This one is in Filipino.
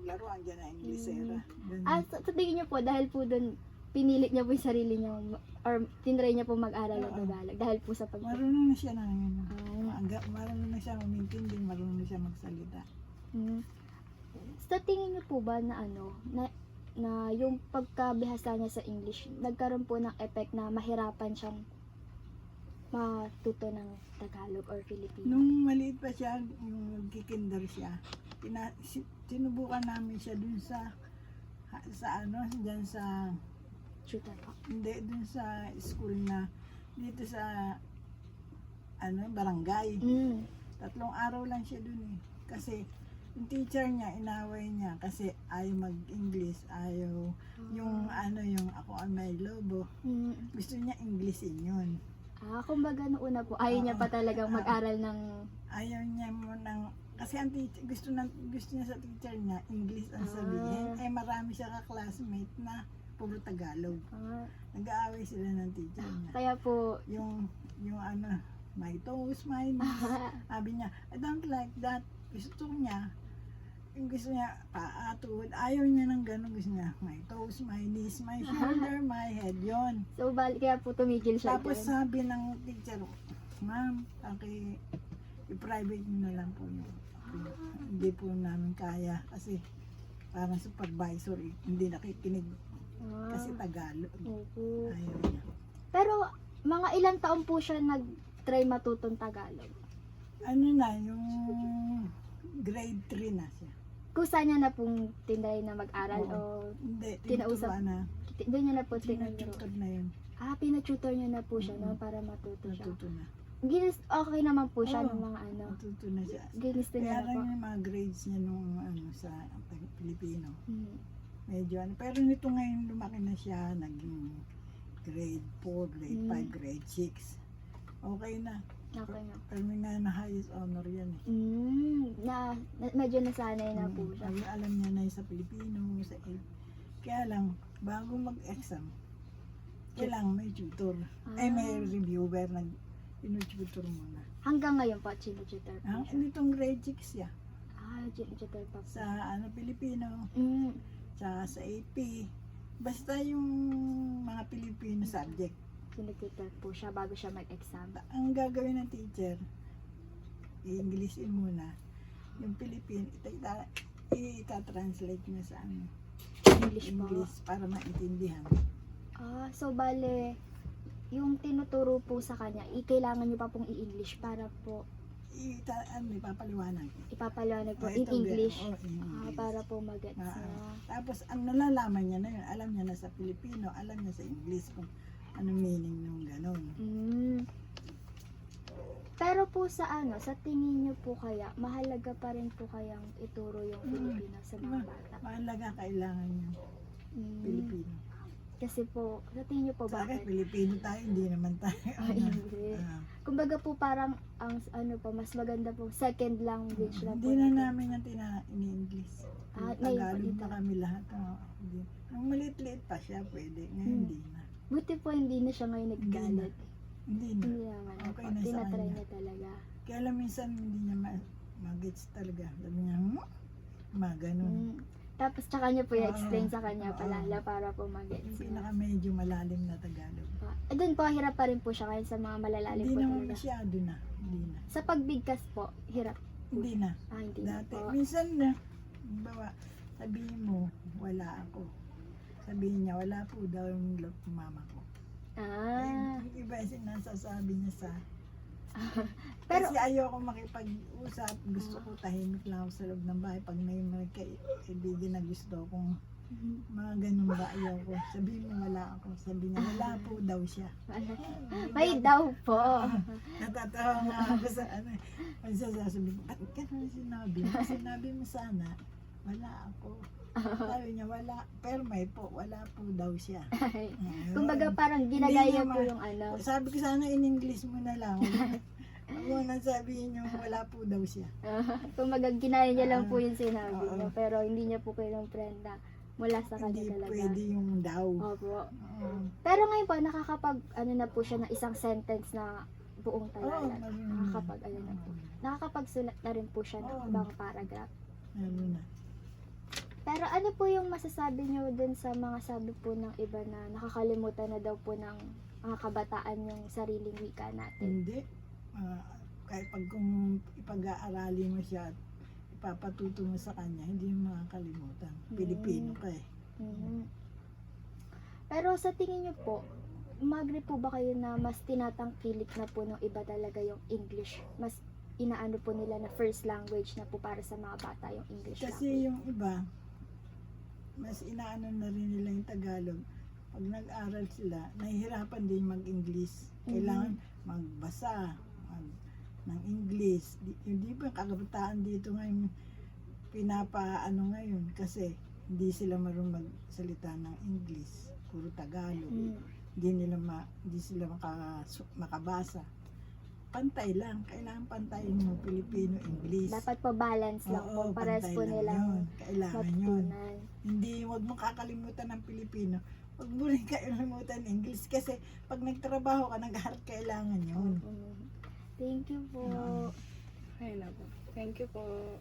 maglaro, andyan na Inglesera. Sa tingin niyo po, dahil po doon, pinilit niya po yung sarili niya, or tinry niya po mag-aral ng Tagalog, dahil po sa Marunong na siya na marunong na siya umintindi, marunong na siya magsalita. Sa tingin niyo po ba na na yung pagkabihasa niya sa English, nagkaroon po ng effect na mahirapan siyang matuto ng Tagalog or Filipino? Nung maliit pa siya, yung nagkikinder siya, sinubukan namin siya dun sa dyan sa, Tutor po. hindi, dun sa school na, dito sa, barangay. 3 araw lang siya dun eh. Kasi, yung teacher niya, inaway niya, kasi ayaw mag-English, ayaw, yung ako ang may lobo. Gusto niya Englishin yun. Kumbaga noong una po, ayaw niya pa talagang mag-aral ng... Ayaw niya mo ng, kasi ang teacher, gusto niya sa teacher niya, English ang sabihin. Marami siya ka-classmate na puro Tagalog. Nag-aaway sila ng teacher niya. Kaya po... Yung my toes, my knees. Sabi niya, I don't like that. Gusto niya, paatod. Ayaw niya ng gano'n. Gusto niya, my toes, my knees, my shoulder, my head. Yon. So, kaya po tumigil siya. Tapos sabi ng teacher, ma'am, i-private niyo na lang po yun. Hindi po namin kaya. Kasi parang supervisor, hindi nakikinig. Kasi Tagalog. Ayaw niya. Pero, mga ilang taon po siya nag-try matutong Tagalog? Yung grade 3 na siya. Kusa niya na pong tinry na mag-aral o hindi, kinausap? Na. Doon niya na po Tinututor na yun. Pina-tutor niya na po siya para matuto siya. Natuto na. Okay naman po siya ng mga Natuto na siya. Ginusto niya Kaya na po. lang yung mga grades niya nung sa Pilipino. Medyo pero nito ngayon lumaki na siya, naging grade 4, grade 5, grade 6. Okay na. Okay na. Pero may nga na highest honor yan eh. Medyo nasanay na po siya. Alam niya na sa Pilipino, sa kaya lang, bago mag-exam, kailangan may tutor. May reviewer na tinututor muna. Hanggang ngayon pa, tinututor po siya? Nitong grade 6 siya. Tinututor pa po. Sa Pilipino, sa AP. Basta yung mga Pilipino subject. Tinututor po siya bago siya mag-exam. Ang gagawin ng teacher, i-Englishin muna. Yung Pilipino, ita-translate niya sa English para maintindihan. So bale, yung tinuturo po sa kanya, kailangan niyo pa pong i-English para po Ipapaliwanag. Ipapaliwanag po in Ito, English. in English. Para po mag-gets niya. Tapos, nalalaman niya na yun. Alam niya na sa Pilipino, alam niya sa English kung anong meaning nung gano'n. Pero po sa tingin niyo po kaya, mahalaga pa rin po kayang ituro yung Filipino sa mga bata? Mahalaga, kailangan niya. Pilipino. Kasi po, sa tingin niyo po bakit? Pilipino tayo, hindi naman tayo. Hindi. Kumbaga po parang, mas maganda po, second language na po. Hindi na namin yung ini-English. Tagalog na kami lahat. Nung maliit-liit pa siya, pwede. Ngayon, hindi na. Buti po hindi na siya ngayon naggalit. Hindi na. Hindi naman. Okay na sa tinatry kanya. niya talaga. Kaya lang minsan hindi niya mag-gets talaga. Sabi niya, ganun. Tapos tsaka niya po i-explain sa kanya palala para po mag-gets Yung niya. pinaka medyo malalim na Tagalog. Doon po, hirap pa rin po siya kahit sa mga malalalim Hindi po naman talaga. masyado na. Hindi na. Sa pagbigkas po, hirap. Hindi na. Hindi na Dati, po. minsan na, bawa, sabihin mo, wala ako. Sabihin niya, wala po daw yung love ng mama ko. Yung iba yung sinasasabi niya sa... Pero, kasi ayoko makipag-usap, gusto ko tahimik lang ako sa loob ng bahay. Pag may mga kaibigan na gusto kong mga ganun ba, ayoko. Sabihin mo wala ako. Sabi niya, wala po daw siya. may daw po. Natatawa nga ako sa sasabi ko, ba't ganun sinabi mo? Sinabi mo sana, wala ako. Sabi niya, wala, pero may po, wala po daw siya. Kumbaga parang ginagaya po yung Sabi ko sana in English mo na lang. Huwag nang sabihin niyo, wala po daw siya. Kumbaga ginaya niya lang po yung sinabi niya, pero hindi niya po kayo ng prenda mula sa kanya Hindi talaga. pwede yung daw. Opo. Pero ngayon po, nakakapag, na po siya ng isang sentence na buong talaga. Nakakapag, na po. Nakakapagsulat na rin po siya ng ibang paragraph. Ano na. Pero ano po yung masasabi nyo dun sa mga sabi po ng iba na nakakalimutan na daw po ng mga kabataan yung sariling wika natin? Hindi. Kahit pag kung ipag-aarali mo siya at ipapatuto mo sa kanya, hindi mo makakalimutan. Pilipino ka eh. Mhm. Pero sa tingin nyo po, umagri po ba kayo na mas tinatangkilik na po ng iba talaga yung English? Mas inaano po nila na first language na po para sa mga bata yung English language? Kasi yung iba, mas inaano na rin nila yung Tagalog. Pag nag-aral sila, nahihirapan din mag-English. Kailangan magbasa ng English. Hindi ba kakabataan dito ngayon pinapaano ngayon kasi hindi sila marunong magsalita ng English. Puro Tagalog. Hindi sila makabasa. Pantay lang. Kailangan pantayin mo Pilipino, English. Dapat pa balance lang po. Pares pantay po lang nilang yun. Kailangan yun. matutunan. Hindi, wag mo kakalimutan ng Pilipino. Wag mo rin kakalimutan ng English kasi pag nagtrabaho ka, nag-aaral, kailangan yun. Thank you po. Oo. Ayun na po. Thank you po.